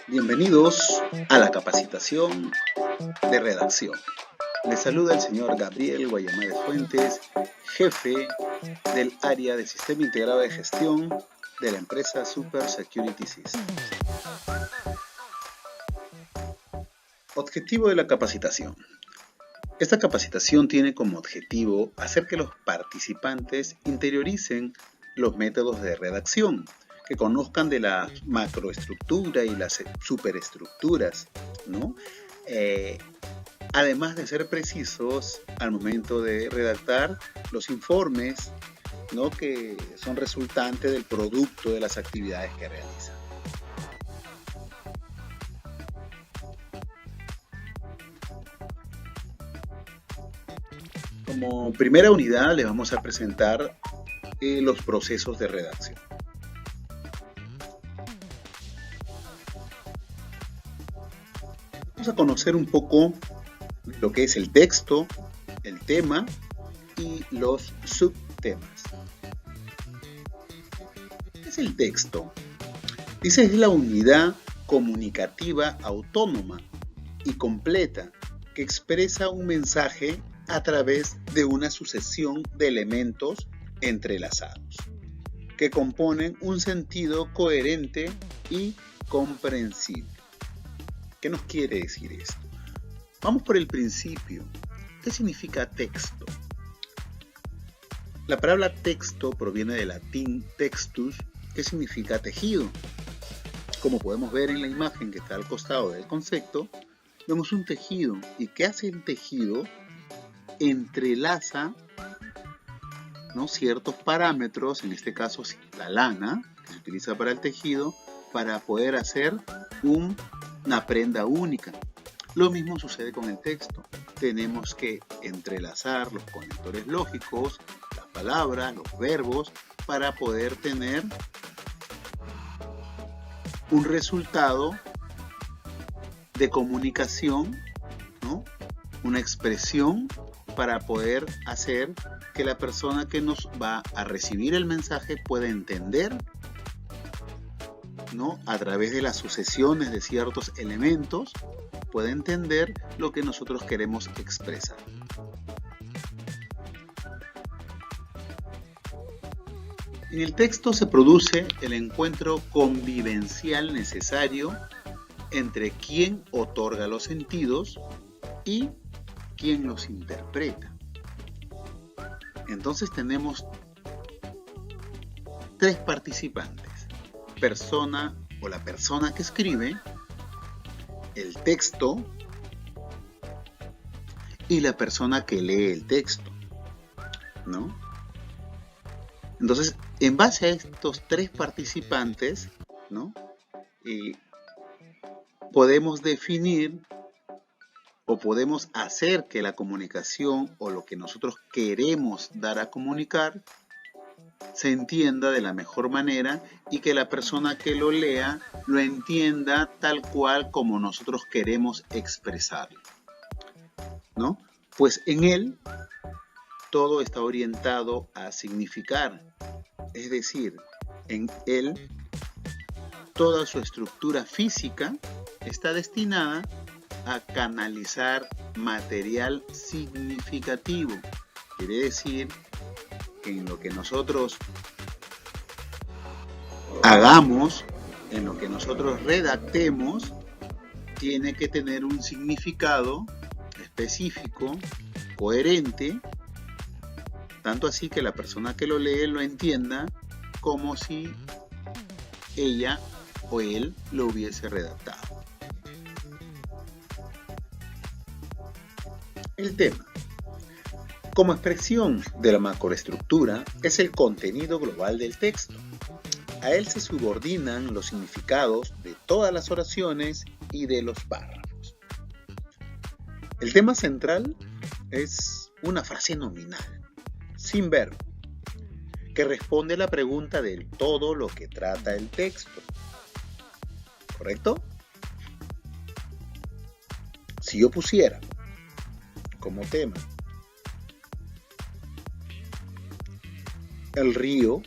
Bienvenidos a la capacitación de redacción. Les saluda el señor Gabriel Guayamades Fuentes, jefe del área de Sistema Integrado de Gestión de la empresa Super Security Systems. Objetivo de la capacitación. Esta capacitación tiene como objetivo hacer que los participantes interioricen los métodos de redacción, que conozcan de la macroestructura y las superestructuras, ¿no? Además de ser precisos al momento de redactar los informes, ¿no?, que son resultantes del producto de las actividades que realizan. Como primera unidad les vamos a presentar los procesos de redacción. Vamos a conocer un poco lo que es el texto, el tema y los subtemas. ¿Qué es el texto? Dice, es la unidad comunicativa autónoma y completa que expresa un mensaje a través de una sucesión de elementos entrelazados que componen un sentido coherente y comprensible. ¿Qué nos quiere decir esto? Vamos por el principio. ¿Qué significa texto? La palabra texto proviene del latín textus, que significa tejido. Como podemos ver en la imagen que está al costado del concepto, vemos un tejido. ¿Y qué hace el tejido? Entrelaza, ¿no?, ciertos parámetros, en este caso la lana, que se utiliza para el tejido, para poder hacer una prenda única. Lo mismo sucede con el texto. Tenemos que entrelazar los conectores lógicos, las palabras, los verbos, para poder tener un resultado de comunicación, ¿no?, una expresión para poder hacer que la persona que nos va a recibir el mensaje pueda entender, ¿no?, a través de las sucesiones de ciertos elementos, puede entender lo que nosotros queremos expresar. En el texto se produce el encuentro convivencial necesario entre quien otorga los sentidos y quien los interpreta. Entonces tenemos tres participantes: persona o la persona que escribe, el texto y la persona que lee el texto, ¿no? Entonces, en base a estos tres participantes, ¿no?, podemos definir o podemos hacer que la comunicación o lo que nosotros queremos dar a comunicar se entienda de la mejor manera y que la persona que lo lea lo entienda tal cual como nosotros queremos expresarlo, ¿no? Pues en él todo está orientado a significar, es decir, en él toda su estructura física está destinada a canalizar material significativo. Quiere decir que en lo que nosotros hagamos, en lo que nosotros redactemos, tiene que tener un significado específico, coherente, tanto así que la persona que lo lee lo entienda como si ella o él lo hubiese redactado. El tema, como expresión de la macroestructura, es el contenido global del texto. A él se subordinan los significados de todas las oraciones y de los párrafos. El tema central es una frase nominal, sin verbo, que responde a la pregunta del todo lo que trata el texto. ¿Correcto? Si yo pusiera como tema el río,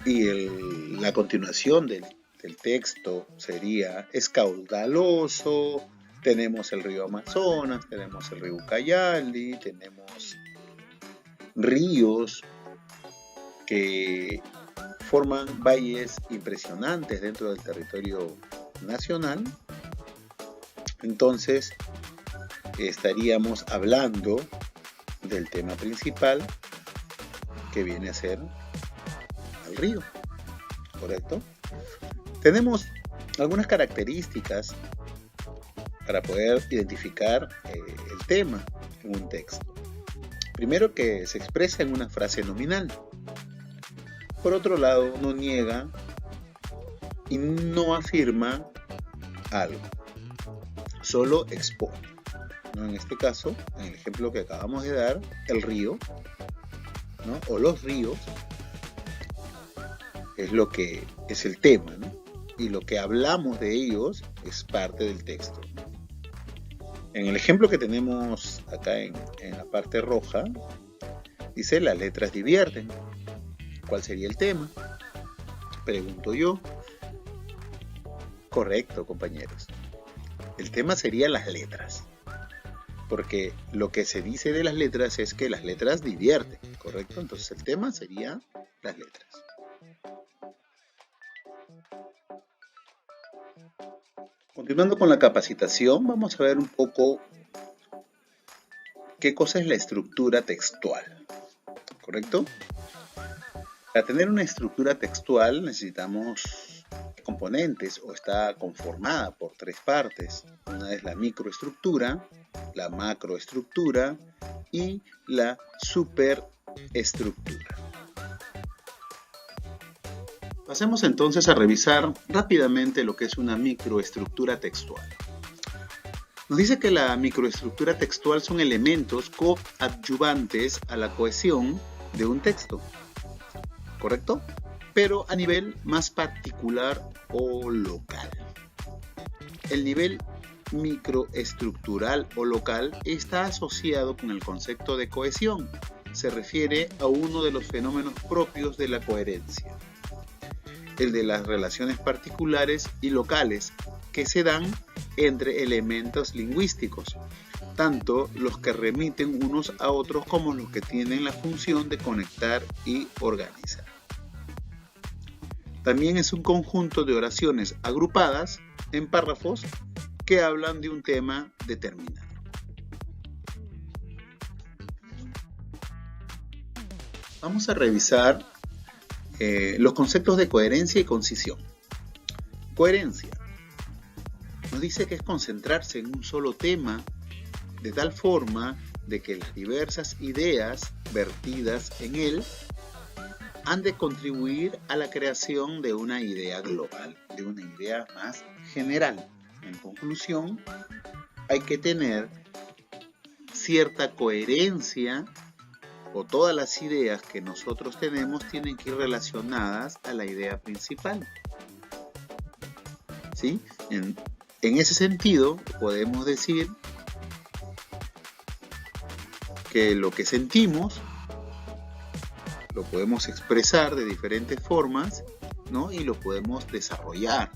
Y la continuación del texto sería: es caudaloso, tenemos el río Amazonas, tenemos el río Ucayali, tenemos ríos que forman valles impresionantes dentro del territorio nacional. Entonces estaríamos hablando del tema principal, que viene a ser el río, ¿correcto? Tenemos algunas características para poder identificar el tema en un texto. Primero, que se expresa en una frase nominal. Por otro lado, no niega y no afirma algo, solo expone, ¿no? En este caso, en el ejemplo que acabamos de dar, el río, ¿no? O los ríos es lo que es el tema, ¿no? Y lo que hablamos de ellos es parte del texto. En el ejemplo que tenemos acá en la parte roja, dice: las letras divierten. ¿Cuál sería el tema? Pregunto yo. Correcto, compañeros. El tema sería las letras. Porque lo que se dice de las letras es que las letras divierten, ¿correcto? Entonces el tema sería las letras. Continuando con la capacitación, vamos a ver un poco qué cosa es la estructura textual, ¿correcto? Para tener una estructura textual necesitamos componentes, o está conformada por tres partes. Una es la microestructura, la macroestructura y la superestructura. Pasemos entonces a revisar rápidamente lo que es una microestructura textual. Nos dice que la microestructura textual son elementos coadyuvantes a la cohesión de un texto, ¿correcto? Pero a nivel más particular o local. El nivel microestructural o local está asociado con el concepto de cohesión. Se refiere a uno de los fenómenos propios de la coherencia, el de las relaciones particulares y locales que se dan entre elementos lingüísticos, tanto los que remiten unos a otros como los que tienen la función de conectar y organizar. También es un conjunto de oraciones agrupadas en párrafos que hablan de un tema determinado. Vamos a revisar los conceptos de coherencia y concisión. Coherencia nos dice que es concentrarse en un solo tema de tal forma de que las diversas ideas vertidas en él han de contribuir a la creación de una idea global, de una idea más general. En conclusión, hay que tener cierta coherencia, o todas las ideas que nosotros tenemos tienen que ir relacionadas a la idea principal. ¿Sí? En ese sentido, podemos decir que lo que sentimos lo podemos expresar de diferentes formas, ¿no? Y lo podemos desarrollar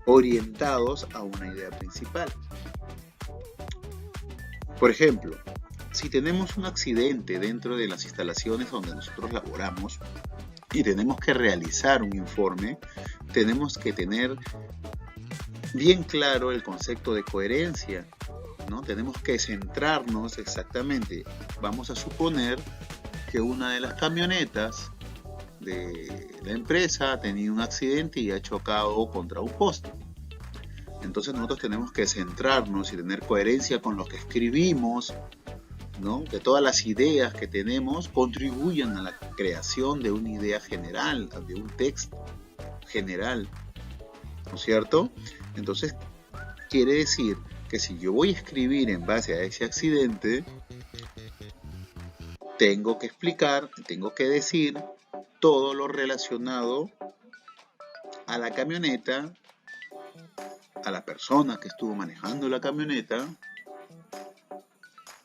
orientados a una idea principal. Por ejemplo, si tenemos un accidente dentro de las instalaciones donde nosotros laboramos y tenemos que realizar un informe, tenemos que tener bien claro el concepto de coherencia, ¿no? Tenemos que centrarnos exactamente. Vamos a suponer que una de las camionetas de la empresa ha tenido un accidente y ha chocado contra un poste. Entonces nosotros tenemos que centrarnos y tener coherencia con lo que escribimos, ¿no? Que todas las ideas que tenemos contribuyan a la creación de una idea general, de un texto general, ¿no es cierto? Entonces quiere decir que si yo voy a escribir en base a ese accidente, tengo que explicar, tengo que decir todo lo relacionado a la camioneta, a la persona que estuvo manejando la camioneta,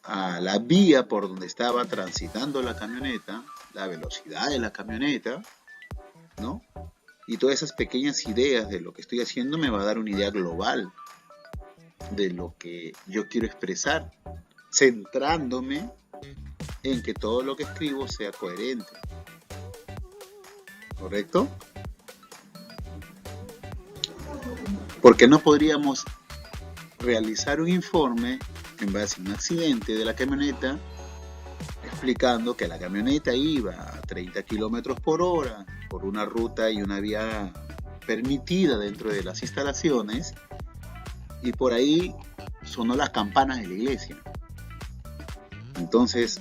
a la vía por donde estaba transitando la camioneta, la velocidad de la camioneta, ¿no? Y todas esas pequeñas ideas de lo que estoy haciendo me va a dar una idea global de lo que yo quiero expresar, centrándome en que todo lo que escribo sea coherente. ¿Correcto? Porque no podríamos realizar un informe en base a un accidente de la camioneta explicando que la camioneta iba a 30 kilómetros por hora por una ruta y una vía permitida dentro de las instalaciones y por ahí sonó las campanas de la iglesia. Entonces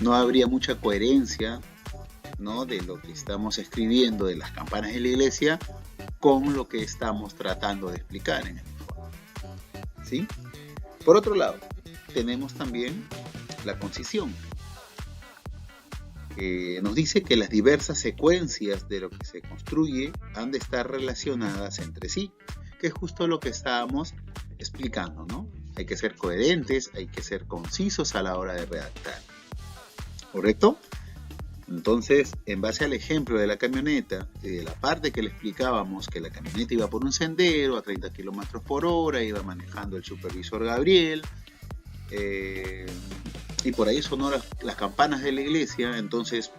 no habría mucha coherencia, ¿no?, de lo que estamos escribiendo de las campanas de la iglesia con lo que estamos tratando de explicar en el informe, ¿sí? Por otro lado, tenemos también la concisión, que nos dice que las diversas secuencias de lo que se construye han de estar relacionadas entre sí, que es justo lo que estábamos explicando, ¿no? Hay que ser coherentes, hay que ser concisos a la hora de redactar, ¿correcto? Entonces, en base al ejemplo de la camioneta, de la parte que le explicábamos que la camioneta iba por un sendero a 30 kilómetros por hora, iba manejando el supervisor Gabriel, y por ahí sonó las campanas de la iglesia, entonces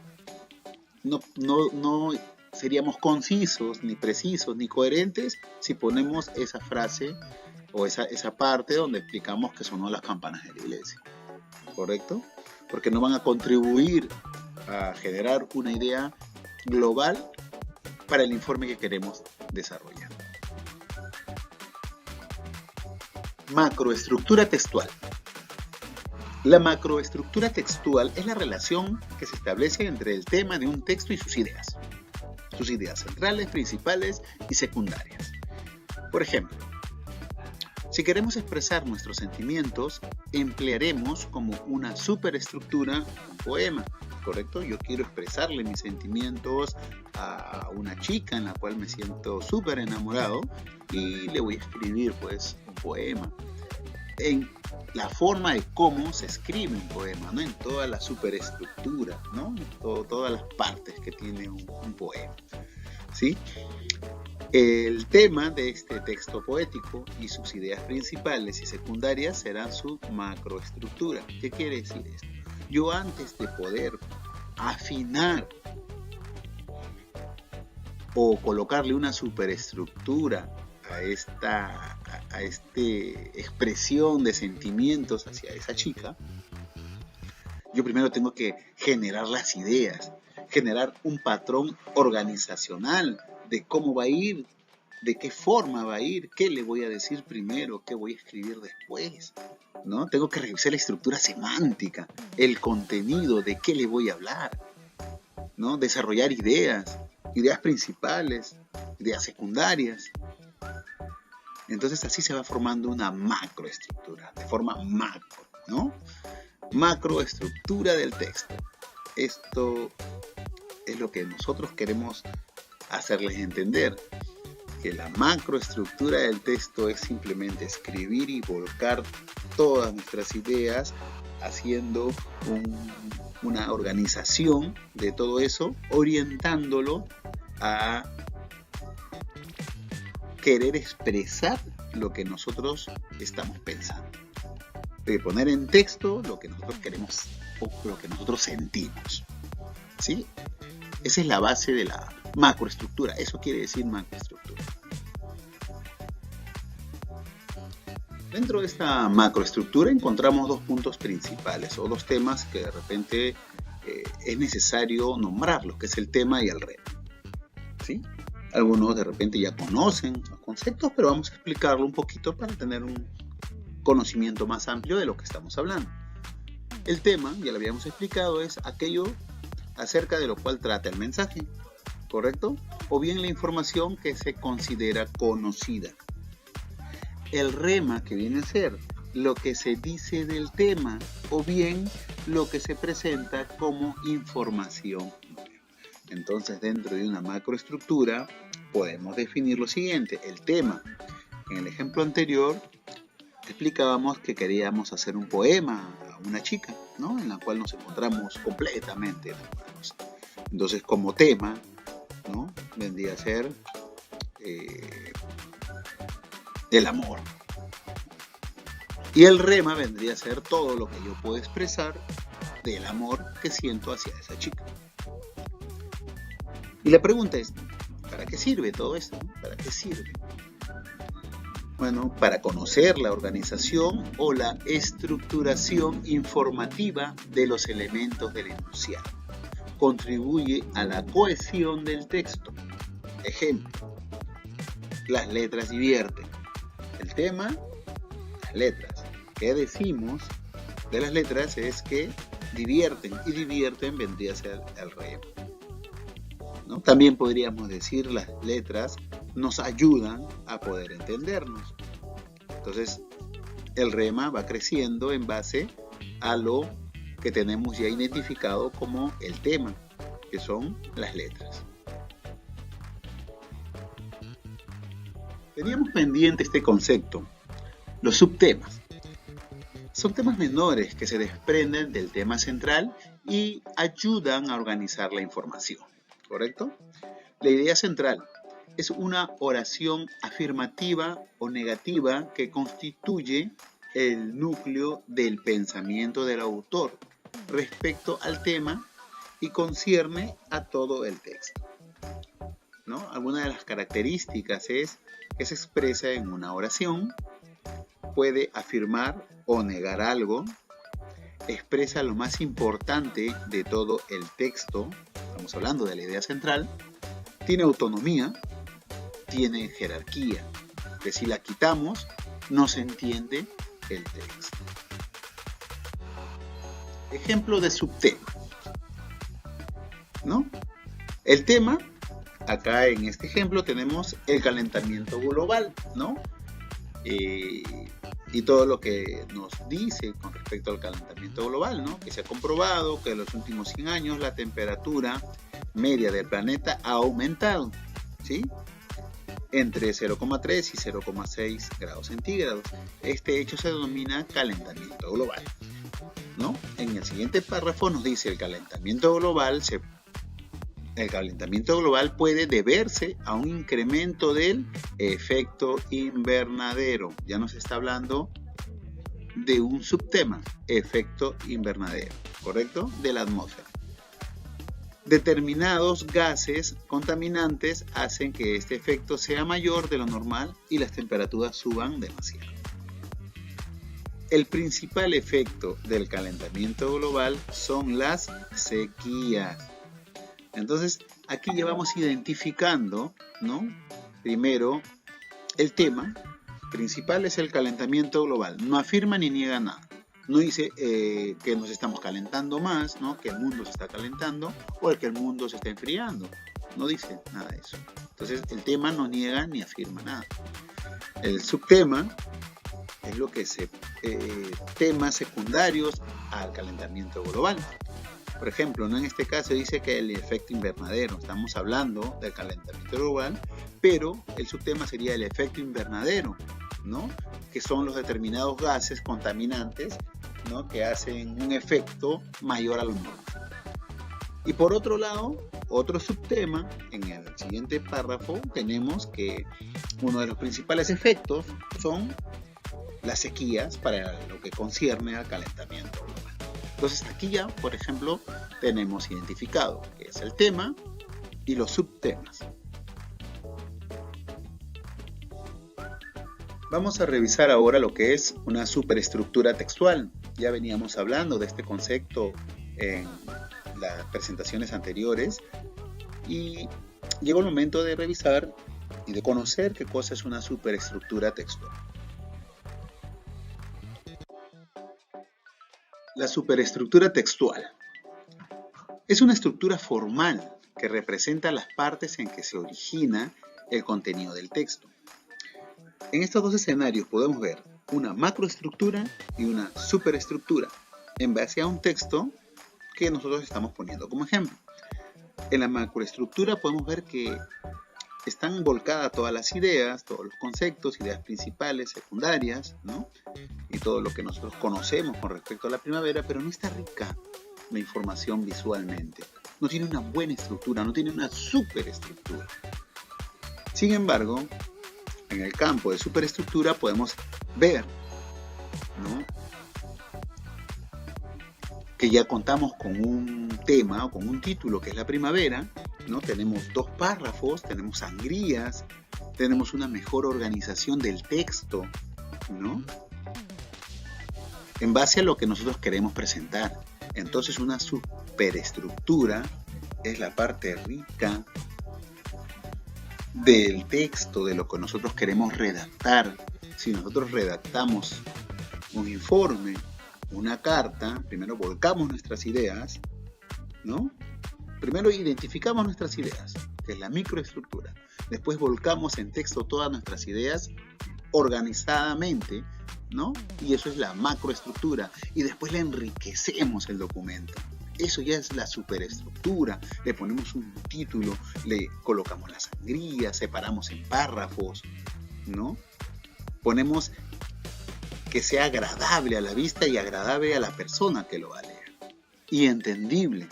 no seríamos concisos, ni precisos, ni coherentes si ponemos esa frase o esa parte donde explicamos que sonó las campanas de la iglesia, ¿correcto? Porque no van a contribuir a generar una idea global para el informe que queremos desarrollar. Macroestructura textual. La macroestructura textual es la relación que se establece entre el tema de un texto y sus ideas centrales, principales y secundarias. Por ejemplo, si queremos expresar nuestros sentimientos, emplearemos como una superestructura un poema, ¿correcto? Yo quiero expresarle mis sentimientos a una chica en la cual me siento súper enamorado y le voy a escribir pues un poema. En la forma de cómo se escribe un poema, ¿no? En toda la superestructura, ¿no? Todas las partes que tiene un poema, ¿sí? El tema de este texto poético y sus ideas principales y secundarias serán su macroestructura. ¿Qué quiere decir esto? Yo antes de poder afinar o colocarle una superestructura a esta expresión de sentimientos hacia esa chica, yo primero tengo que generar las ideas, generar un patrón organizacional de cómo va a ir, de qué forma va a ir, qué le voy a decir primero, qué voy a escribir después, ¿no? Tengo que revisar la estructura semántica, el contenido, de qué le voy a hablar, ¿no? Desarrollar ideas principales, ideas secundarias. Entonces así se va formando una macroestructura, de forma macro, ¿no? Macroestructura del texto. Esto es lo que nosotros queremos hacerles entender, que la macroestructura del texto es simplemente escribir y volcar todas nuestras ideas, haciendo una organización de todo eso, orientándolo a querer expresar lo que nosotros estamos pensando, de poner en texto lo que nosotros queremos o lo que nosotros sentimos, ¿sí? Esa es la base de la macroestructura, eso quiere decir macroestructura. Dentro de esta macroestructura encontramos dos puntos principales o dos temas que de repente es necesario nombrarlos, que es el tema y el reto, ¿sí? Algunos de repente ya conocen los conceptos, pero vamos a explicarlo un poquito para tener un conocimiento más amplio de lo que estamos hablando. El tema, ya lo habíamos explicado, es aquello acerca de lo cual trata el mensaje, ¿correcto? O bien la información que se considera conocida. El rema, que viene a ser lo que se dice del tema, o bien lo que se presenta como información. Entonces, dentro de una macroestructura podemos definir lo siguiente: el tema. En el ejemplo anterior explicábamos que queríamos hacer un poema a una chica, ¿no? En la cual nos encontramos completamente enamorados. Entonces, como tema, ¿no? Vendría a ser el amor. Y el rema vendría a ser todo lo que yo puedo expresar del amor que siento hacia esa chica. Y la pregunta es, ¿para qué sirve todo esto? ¿Para qué sirve? Bueno, para conocer la organización o la estructuración informativa de los elementos del enunciado. Contribuye a la cohesión del texto. Ejemplo, las letras divierten. El tema, las letras. ¿Qué decimos de las letras? Es que divierten, y divierten vendría a ser el rema, ¿no? También podríamos decir las letras nos ayudan a poder entendernos. Entonces, el rema va creciendo en base a lo que tenemos ya identificado como el tema, que son las letras. Teníamos pendiente este concepto, los subtemas. Son temas menores que se desprenden del tema central y ayudan a organizar la información, ¿correcto? La idea central es una oración afirmativa o negativa que constituye el núcleo del pensamiento del autor respecto al tema y concierne a todo el texto, ¿no? Alguna de las características es que se expresa en una oración, puede afirmar o negar algo, expresa lo más importante de todo el texto, estamos hablando de la idea central, tiene autonomía, tiene jerarquía, que si la quitamos no se entiende el texto. Ejemplo de subtema, ¿no? El tema, acá en este ejemplo tenemos el calentamiento global, ¿no? Y todo lo que nos dice con respecto al calentamiento global, ¿no? Que se ha comprobado que en los últimos 100 años la temperatura media del planeta ha aumentado, ¿sí? Entre 0,3 y 0,6 grados centígrados. Este hecho se denomina calentamiento global, ¿no? En el siguiente párrafo nos dice el calentamiento global puede deberse a un incremento del efecto invernadero. Ya nos está hablando de un subtema, efecto invernadero, ¿correcto? De la atmósfera. Determinados gases contaminantes hacen que este efecto sea mayor de lo normal y las temperaturas suban demasiado. El principal efecto del calentamiento global son las sequías. Entonces, aquí ya vamos identificando, ¿no? Primero, el tema principal es el calentamiento global. No afirma ni niega nada. No dice que nos estamos calentando más, ¿no? Que el mundo se está calentando o que el mundo se está enfriando. No dice nada de eso. Entonces, el tema no niega ni afirma nada. El subtema es lo que temas secundarios al calentamiento global. Por ejemplo, ¿no? En este caso dice que el efecto invernadero, estamos hablando del calentamiento global, pero el subtema sería el efecto invernadero, ¿no? Que son los determinados gases contaminantes, ¿no? Que hacen un efecto mayor a lo normal. Y por otro lado, otro subtema, en el siguiente párrafo tenemos que uno de los principales efectos son las sequías para lo que concierne al calentamiento global. Entonces aquí ya, por ejemplo, tenemos identificado que es el tema y los subtemas. Vamos a revisar ahora lo que es una superestructura textual. Ya veníamos hablando de este concepto en las presentaciones anteriores y llegó el momento de revisar y de conocer qué cosa es una superestructura textual. La superestructura textual es una estructura formal que representa las partes en que se origina el contenido del texto. En estos dos escenarios podemos ver una macroestructura y una superestructura en base a un texto que nosotros estamos poniendo como ejemplo. En la macroestructura podemos ver que están volcadas todas las ideas, todos los conceptos, ideas principales, secundarias, ¿no? Y todo lo que nosotros conocemos con respecto a la primavera, pero no está rica la información visualmente. No tiene una buena estructura, no tiene una superestructura. Sin embargo, en el campo de superestructura podemos ver, ¿no?, que ya contamos con un tema o con un título que es la primavera, ¿no? Tenemos 2 párrafos, tenemos sangrías, tenemos una mejor organización del texto, ¿no?, en base a lo que nosotros queremos presentar. Entonces una superestructura es la parte rica del texto, de lo que nosotros queremos redactar. Si nosotros redactamos un informe, una carta, primero volcamos nuestras ideas, ¿no? Primero identificamos nuestras ideas, que es la microestructura. Después volcamos en texto todas nuestras ideas organizadamente, ¿no? Y eso es la macroestructura. Y después le enriquecemos el documento. Eso ya es la superestructura. Le ponemos un título, le colocamos la sangría, separamos en párrafos, ¿no? Ponemos que sea agradable a la vista y agradable a la persona que lo va a leer. Y entendible.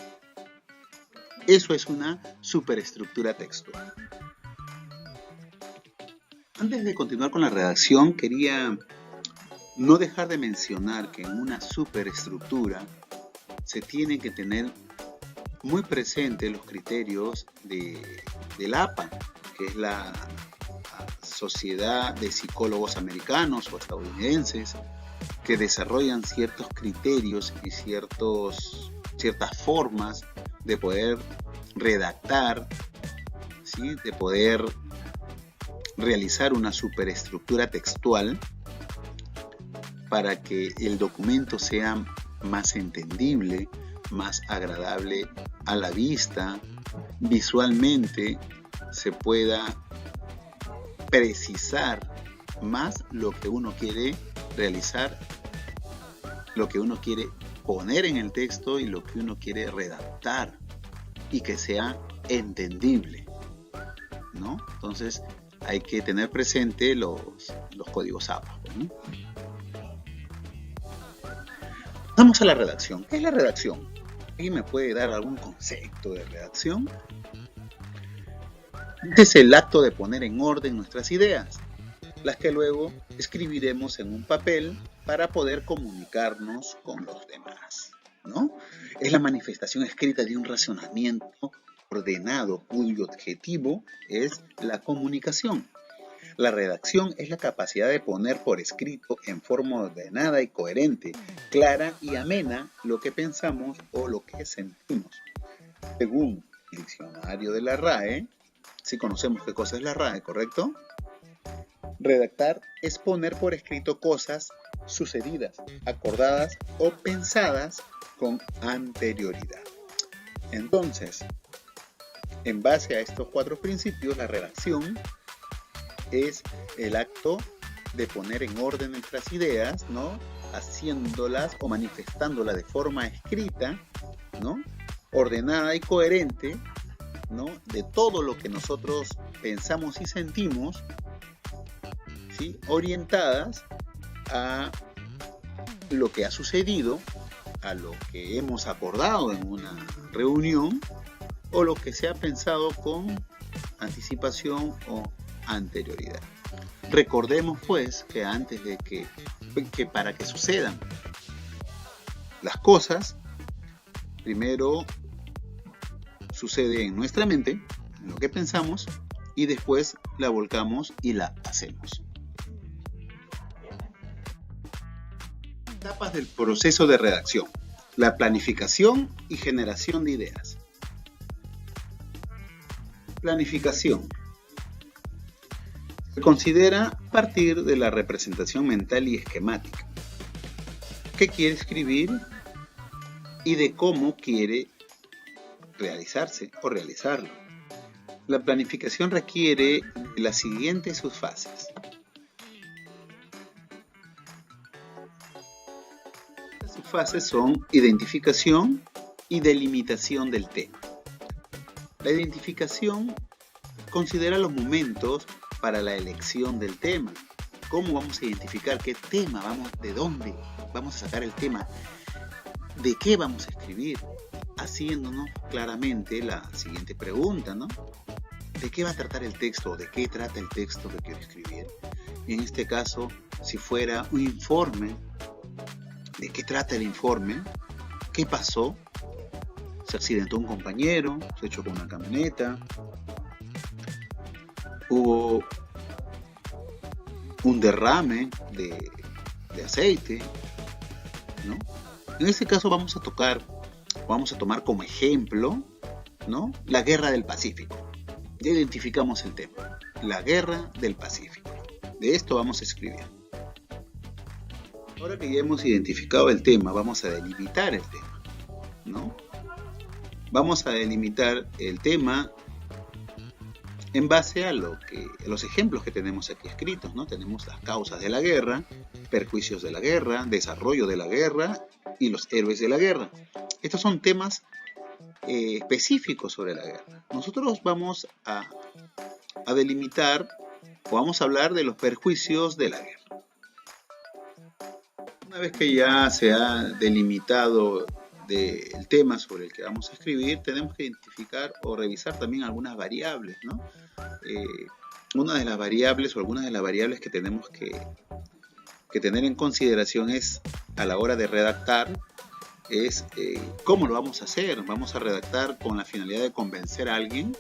Eso es una superestructura textual. Antes de continuar con la redacción, quería no dejar de mencionar que en una superestructura se tienen que tener muy presentes los criterios del APA, que es la Sociedad de Psicólogos Americanos o estadounidenses, que desarrollan ciertos criterios y ciertas formas de poder redactar, ¿sí?, de poder realizar una superestructura textual para que el documento sea más entendible, más agradable a la vista, visualmente se pueda precisar más lo que uno quiere realizar, lo que uno quiere poner en el texto y lo que uno quiere redactar, y que sea entendible, ¿no? Entonces hay que tener presente los códigos APA, ¿no? Vamos a la redacción. ¿Qué es la redacción? ¿Alguien me puede dar algún concepto de redacción? Este es el acto de poner en orden nuestras ideas, las que luego escribiremos en un papel para poder comunicarnos con los demás, ¿no? Es la manifestación escrita de un razonamiento ordenado cuyo objetivo es la comunicación. La redacción es la capacidad de poner por escrito en forma ordenada y coherente, clara y amena lo que pensamos o lo que sentimos. Según el diccionario de la RAE, si conocemos qué cosa es la RAE, ¿correcto? Redactar es poner por escrito cosas sucedidas, acordadas o pensadas con anterioridad. Entonces, en base a estos 4 principios, la redacción es el acto de poner en orden nuestras ideas, ¿no?, haciéndolas o manifestándolas de forma escrita, ¿no?, ordenada y coherente, ¿no?, de todo lo que nosotros pensamos y sentimos, ¿sí?, orientadas a lo que ha sucedido, a lo que hemos acordado en una reunión o lo que se ha pensado con anticipación o anterioridad. Recordemos pues que antes de que para que sucedan las cosas, primero sucede en nuestra mente, en lo que pensamos, y después la volcamos y la hacemos. Etapas del proceso de redacción: la planificación y generación de ideas. Planificación. Se considera a partir de la representación mental y esquemática. ¿Qué quiere escribir? Y de cómo quiere realizarse o realizarlo. La planificación requiere de las siguientes subfases. Las subfases son identificación y delimitación del tema. La identificación Considera los momentos para la elección del tema. ¿Cómo vamos a identificar qué tema de dónde vamos a sacar el tema? ¿De qué vamos a escribir? Haciéndonos claramente la siguiente pregunta, ¿no? ¿De qué va a tratar el texto? ¿De qué trata el texto que quiero escribir? Y en este caso, si fuera un informe, ¿de qué trata el informe? ¿Qué pasó? ¿Se accidentó un compañero? ¿Se chocó una camioneta? ¿Hubo un derrame de aceite? ¿No? En este caso vamos a tomar como ejemplo, ¿no?, la Guerra del Pacífico. Ya identificamos el tema, la Guerra del Pacífico. De esto vamos a escribir. Ahora que ya hemos identificado el tema, vamos a delimitar el tema, ¿no? Vamos a delimitar el tema en base a los ejemplos que tenemos aquí escritos, ¿no? Tenemos las causas de la guerra, perjuicios de la guerra, desarrollo de la guerra y los héroes de la guerra. Estos son temas específicos sobre la guerra. Nosotros vamos a delimitar o vamos a hablar de los perjuicios de la guerra. Una vez que ya se ha delimitado el tema sobre el que vamos a escribir, tenemos que identificar o revisar también algunas variables, ¿no? Una de las variables o algunas de las variables que tenemos que tener en consideración es, a la hora de redactar, es cómo lo vamos a hacer. ¿Vamos a redactar con la finalidad de convencer a alguien?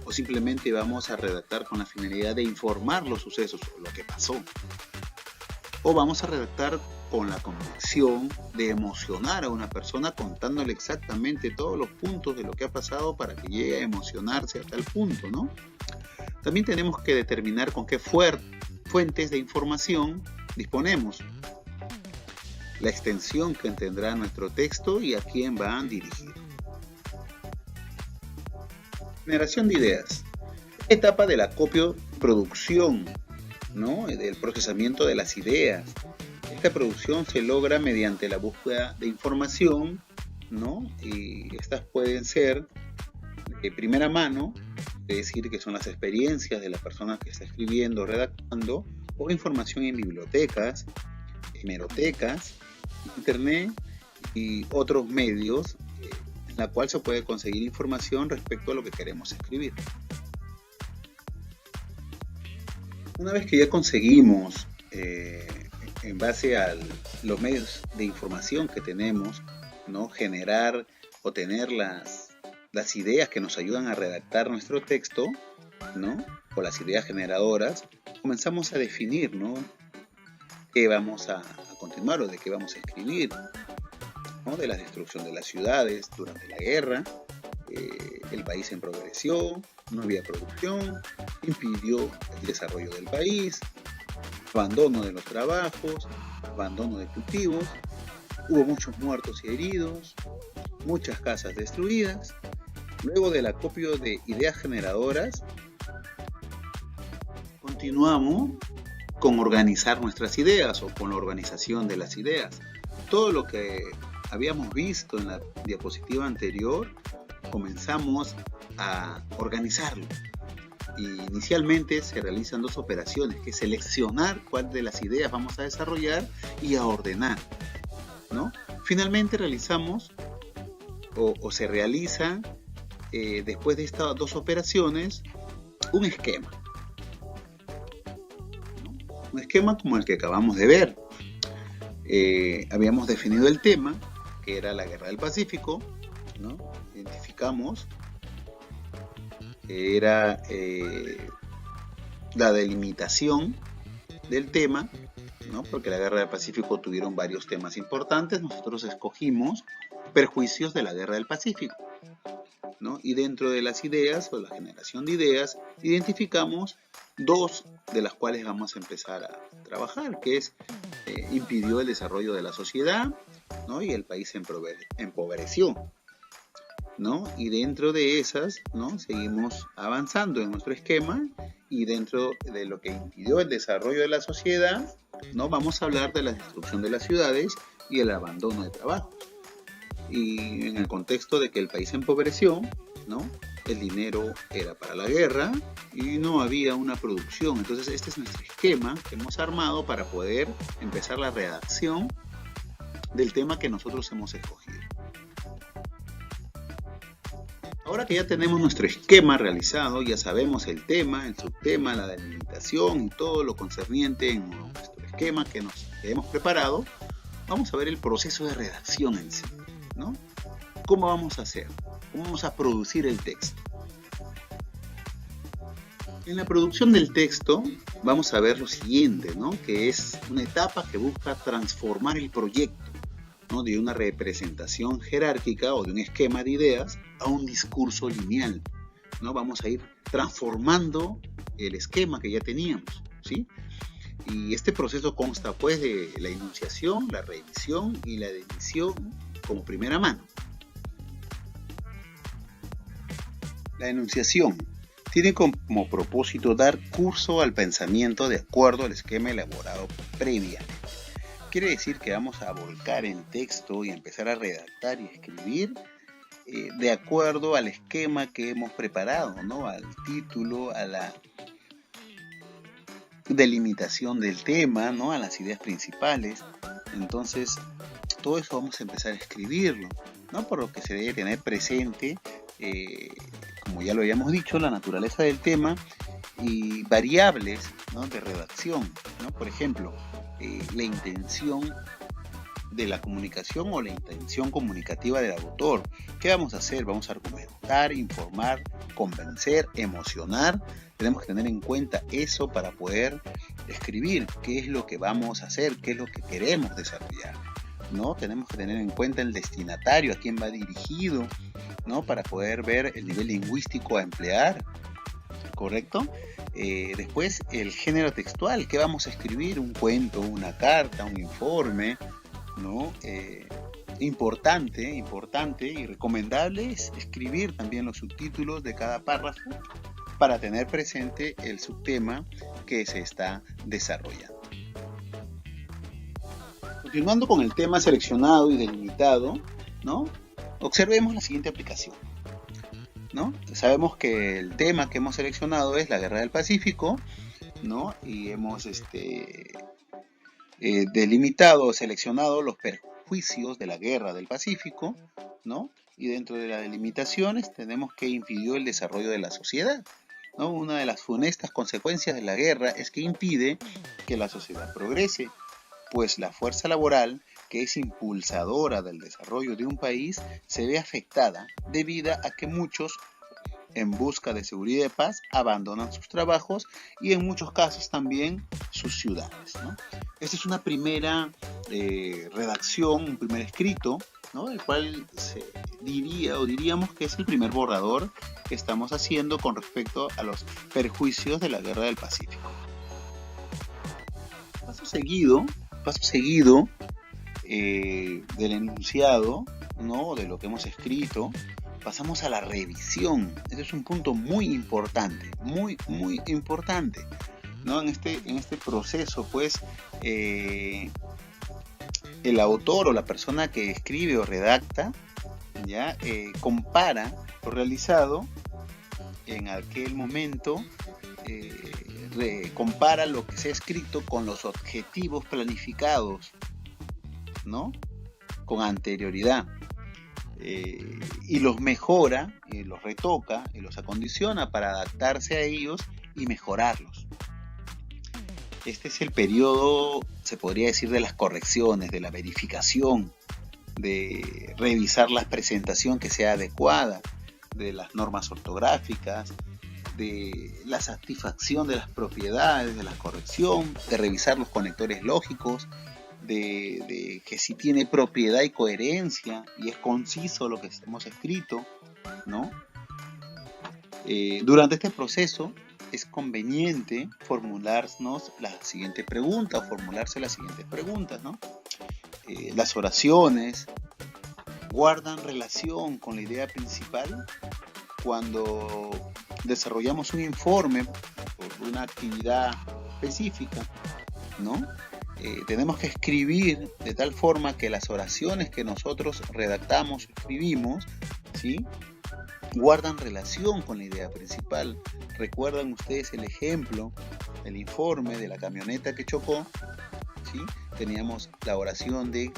¿O simplemente vamos a redactar con la finalidad de informar los sucesos o lo que pasó? ¿O vamos a redactar con la convicción de emocionar a una persona contándole exactamente todos los puntos de lo que ha pasado para que llegue a emocionarse a tal punto, ¿no? También tenemos que determinar con qué fuentes de información disponemos, la extensión que tendrá nuestro texto y a quién va dirigido. Generación de ideas. Etapa de la copio-producción, ¿no?, del procesamiento de las ideas. Esta producción se logra mediante la búsqueda de información, ¿no? Y estas pueden ser de primera mano, es decir, que son las experiencias de la persona que está escribiendo o redactando, o información en bibliotecas, hemerotecas, internet y otros medios en la cual se puede conseguir información respecto a lo que queremos escribir. Una vez que ya conseguimos, en base a los medios de información que tenemos, ¿no?, generar o tener las ideas que nos ayudan a redactar nuestro texto, ¿no?, o las ideas generadoras, comenzamos a definir, ¿no?, qué vamos a continuar o de qué vamos a escribir, ¿no? De la destrucción de las ciudades durante la guerra, el país empobreció, no había producción, impidió el desarrollo del país, abandono de los trabajos, abandono de cultivos, hubo muchos muertos y heridos, muchas casas destruidas. Luego del acopio de ideas generadoras, continuamos con organizar nuestras ideas o con la organización de las ideas. Todo lo que habíamos visto en la diapositiva anterior, comenzamos a organizarlo. Y inicialmente se realizan dos operaciones, que es seleccionar cuál de las ideas vamos a desarrollar y a ordenar, ¿no? Finalmente realizamos o se realiza, después de estas dos operaciones, un esquema. Un esquema como el que acabamos de ver. Habíamos definido el tema, que era la Guerra del Pacífico, ¿no? Identificamos que era la delimitación del tema, ¿no?, porque la Guerra del Pacífico tuvieron varios temas importantes. Nosotros escogimos perjuicios de la Guerra del Pacífico, ¿no? Y dentro de las ideas o la generación de ideas, identificamos dos de las cuales vamos a empezar a trabajar, que es impidió el desarrollo de la sociedad, ¿no?, y el país empobreció, ¿no? Y dentro de esas, ¿no?, seguimos avanzando en nuestro esquema, y dentro de lo que impidió el desarrollo de la sociedad, ¿no?, vamos a hablar de la destrucción de las ciudades y el abandono de trabajo. Y en el contexto de que el país empobreció, ¿no?, el dinero era para la guerra y no había una producción. Entonces este es nuestro esquema que hemos armado para poder empezar la redacción del tema que nosotros hemos escogido. Ahora que ya tenemos nuestro esquema realizado, ya sabemos el tema, el subtema, la delimitación y todo lo concerniente en nuestro esquema que hemos preparado, vamos a ver el proceso de redacción en sí, ¿no? ¿Cómo vamos a hacer? ¿Cómo vamos a producir el texto? En la producción del texto vamos a ver lo siguiente, ¿no? Que es una etapa que busca transformar el proyecto, ¿no? De una representación jerárquica o de un esquema de ideas a un discurso lineal, ¿no? Vamos a ir transformando el esquema que ya teníamos, ¿sí? Y este proceso consta pues de la enunciación, la revisión y la edición como primera mano. La enunciación tiene como propósito dar curso al pensamiento de acuerdo al esquema elaborado previamente. Quiere decir que vamos a volcar el texto y empezar a redactar y escribir de acuerdo al esquema que hemos preparado, ¿no? Al título, a la delimitación del tema, ¿no? A las ideas principales. Entonces, todo eso vamos a empezar a escribirlo, ¿no? Por lo que se debe tener presente, como ya lo habíamos dicho, la naturaleza del tema y variables, ¿no? De redacción, ¿no? Por ejemplo, la intención de la comunicación o la intención comunicativa del autor. ¿Qué vamos a hacer? Vamos a argumentar, informar, convencer, emocionar. Tenemos que tener en cuenta eso para poder escribir qué es lo que vamos a hacer, qué es lo que queremos desarrollar, ¿no? Tenemos que tener en cuenta el destinatario, a quién va dirigido, ¿no? Para poder ver el nivel lingüístico a emplear, ¿correcto? Después el género textual, ¿qué vamos a escribir? Un cuento, una carta, un informe, ¿no? Importante y recomendable es escribir también los subtítulos de cada párrafo para tener presente el subtema que se está desarrollando. Continuando con el tema seleccionado y delimitado, ¿no? Observemos la siguiente aplicación, ¿no? Sabemos que el tema que hemos seleccionado es la Guerra del Pacífico, ¿no? Y hemos delimitado o seleccionado los perjuicios de la Guerra del Pacífico, ¿no? Y dentro de las delimitaciones tenemos que impidió el desarrollo de la sociedad, ¿no? Una de las funestas consecuencias de la guerra es que impide que la sociedad progrese, pues la fuerza laboral, que es impulsadora del desarrollo de un país, se ve afectada debido a que muchos, en busca de seguridad y paz, abandonan sus trabajos y en muchos casos también sus ciudades, ¿no? Esta es una primera redacción, un primer escrito, ¿no? El cual se diríamos que es el primer borrador que estamos haciendo con respecto a los perjuicios de la Guerra del Pacífico. Paso seguido del enunciado, ¿no? De lo que hemos escrito, pasamos a la revisión. Este es un punto muy importante, muy importante, ¿no? En este proceso, pues, el autor o la persona que escribe o redacta, ¿ya? Compara lo realizado en aquel momento, compara lo que se ha escrito con los objetivos planificados, ¿no? Con anterioridad. Y los mejora, y los retoca, y los acondiciona para adaptarse a ellos y mejorarlos. Este es el periodo, se podría decir, de las correcciones, de la verificación, de revisar la presentación que sea adecuada, de las normas ortográficas, de la satisfacción de las propiedades, de la corrección, de revisar los conectores lógicos, de que si tiene propiedad y coherencia y es conciso lo que hemos escrito, ¿no? Durante este proceso es conveniente formularnos la siguiente pregunta o formularse las siguientes preguntas, ¿no? Las oraciones guardan relación con la idea principal. Cuando desarrollamos un informe por una actividad específica, ¿no? Tenemos que escribir de tal forma que las oraciones que nosotros redactamos, escribimos, ¿sí? guardan relación con la idea principal. ¿Recuerdan ustedes el ejemplo, el informe de la camioneta que chocó? ¿Sí? Teníamos la oración de,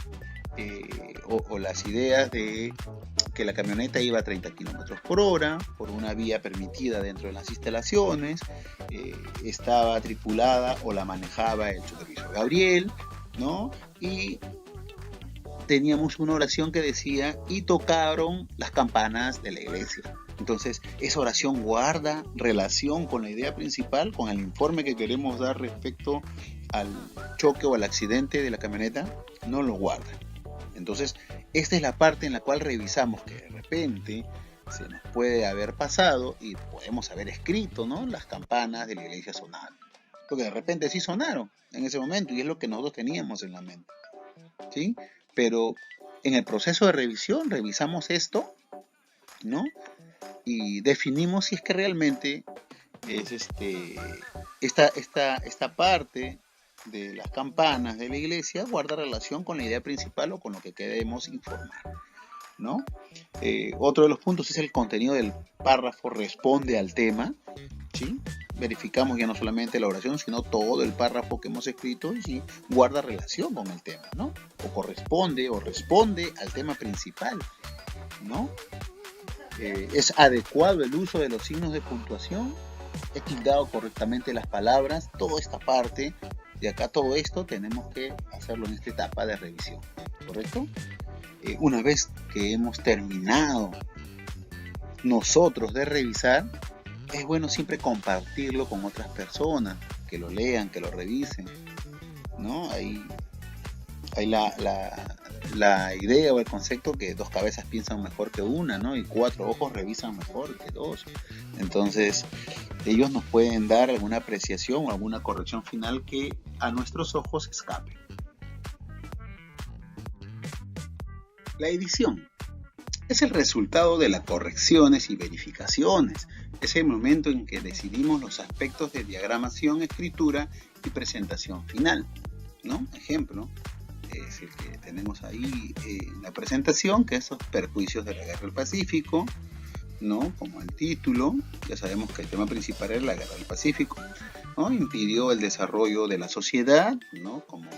o las ideas de que la camioneta iba a 30 km por hora, por una vía permitida dentro de las instalaciones, estaba tripulada o la manejaba el supervisor Gabriel, ¿no? Y teníamos una oración que decía, y tocaron las campanas de la iglesia. Entonces, esa oración guarda relación con la idea principal, con el informe que queremos dar respecto al choque o al accidente de la camioneta, no lo guarda. Entonces, esta es la parte en la cual revisamos que de repente se nos puede haber pasado y podemos haber escrito, ¿no?, las campanas de la iglesia sonaron. Porque de repente sí sonaron en ese momento y es lo que nosotros teníamos en la mente, ¿sí? Pero en el proceso de revisión revisamos esto, ¿no? Y definimos si es que realmente es esta parte de las campanas de la iglesia guarda relación con la idea principal o con lo que queremos informar, ¿no? Otro de los puntos es el contenido del párrafo responde al tema, ¿sí? Verificamos ya no solamente la oración, sino todo el párrafo que hemos escrito y si guarda relación con el tema, ¿no? O corresponde o responde al tema principal, ¿no? Es adecuado el uso de los signos de puntuación, he tildado correctamente las palabras, toda esta parte de acá, todo esto tenemos que hacerlo en esta etapa de revisión, ¿correcto? Una vez que hemos terminado nosotros de revisar, es bueno siempre compartirlo con otras personas, que lo lean, que lo revisen, ¿no? Hay la idea o el concepto que 2 cabezas piensan mejor que una, ¿no? Y 4 ojos revisan mejor que 2. Entonces, ellos nos pueden dar alguna apreciación o alguna corrección final que a nuestros ojos escape. La edición es el resultado de las correcciones y verificaciones. Es el momento en que decidimos los aspectos de diagramación, escritura y presentación final, ¿no? Ejemplo es el que tenemos ahí en la presentación, que es los perjuicios de la Guerra del Pacífico, ¿no? Como el título, ya sabemos que el tema principal es la Guerra del Pacífico, ¿no? Impidió el desarrollo de la sociedad, ¿no?, como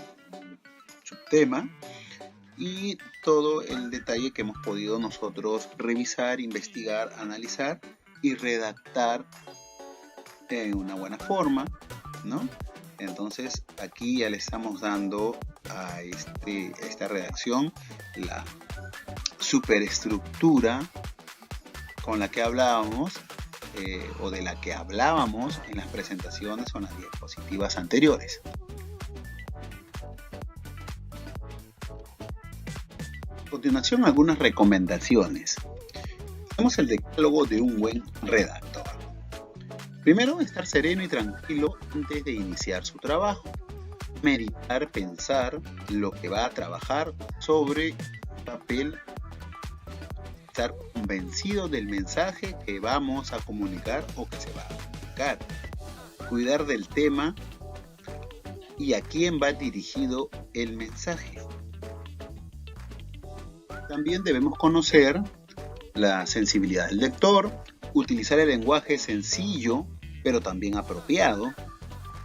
subtema, y todo el detalle que hemos podido nosotros revisar, investigar, analizar y redactar en una buena forma, ¿no? Entonces aquí ya le estamos dando a esta redacción la superestructura con la que hablábamos o de la que hablábamos en las presentaciones o en las diapositivas anteriores. A continuación, algunas recomendaciones. Tenemos el decálogo de un buen redactor. Primero, estar sereno y tranquilo antes de iniciar su trabajo. Meditar, pensar lo que va a trabajar sobre papel. Estar convencido del mensaje que vamos a comunicar o que se va a comunicar. Cuidar del tema y a quién va dirigido el mensaje. También debemos conocer la sensibilidad del lector, utilizar el lenguaje sencillo pero también apropiado,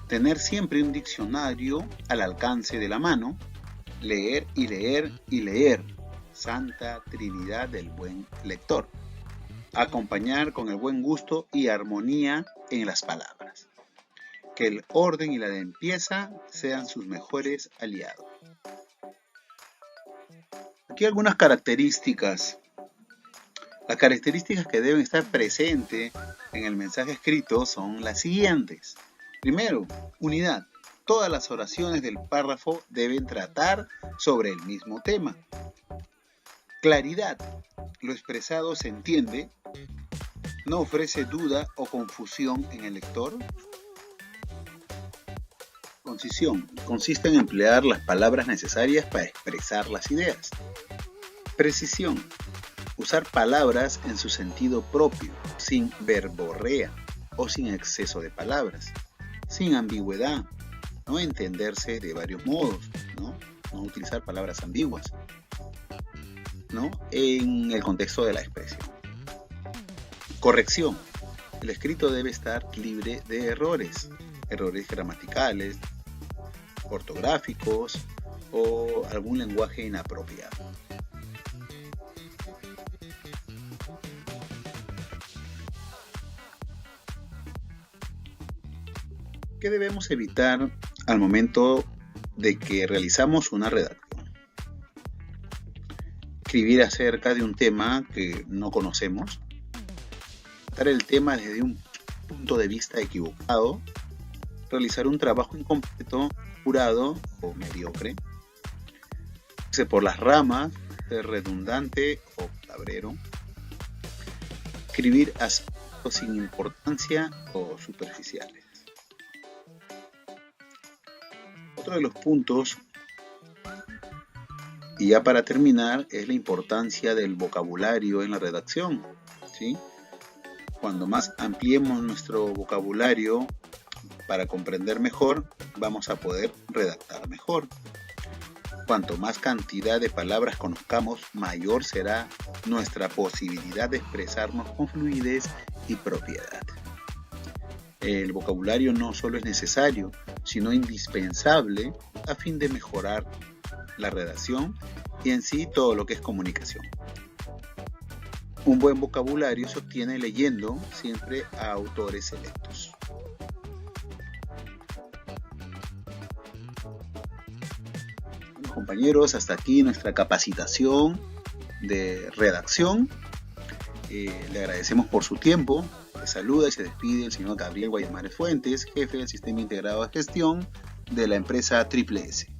tener siempre un diccionario al alcance de la mano, leer y leer y leer, Santa Trinidad del buen lector, acompañar con el buen gusto y armonía en las palabras, que el orden y la limpieza sean sus mejores aliados. Aquí algunas características. Las características que deben estar presentes en el mensaje escrito son las siguientes. Primero, unidad. Todas las oraciones del párrafo deben tratar sobre el mismo tema. Claridad. Lo expresado se entiende. No ofrece duda o confusión en el lector. Concisión. Consiste en emplear las palabras necesarias para expresar las ideas. Precisión. Usar palabras en su sentido propio, sin verborrea o sin exceso de palabras, sin ambigüedad, no entenderse de varios modos, no utilizar palabras ambiguas, ¿no?, en el contexto de la expresión. Corrección. El escrito debe estar libre de errores gramaticales, ortográficos o algún lenguaje inapropiado. ¿Qué debemos evitar al momento de que realizamos una redacción? Escribir acerca de un tema que no conocemos, tratar el tema desde un punto de vista equivocado, realizar un trabajo incompleto, apurado o mediocre, irse por las ramas, ser redundante o palabrero, escribir aspectos sin importancia o superficiales. Otro de los puntos, y ya para terminar, es la importancia del vocabulario en la redacción, ¿sí? Cuando más ampliemos nuestro vocabulario para comprender mejor, vamos a poder redactar mejor. Cuanto más cantidad de palabras conozcamos, mayor será nuestra posibilidad de expresarnos con fluidez y propiedad. El vocabulario no solo es necesario, sino indispensable a fin de mejorar la redacción y en sí todo lo que es comunicación. Un buen vocabulario se obtiene leyendo siempre a autores selectos. Bueno, compañeros, hasta aquí nuestra capacitación de redacción. Le agradecemos por su tiempo. Les saluda y se despide el señor Gabriel Guayamares Fuentes, jefe del Sistema Integrado de Gestión de la empresa Triple S.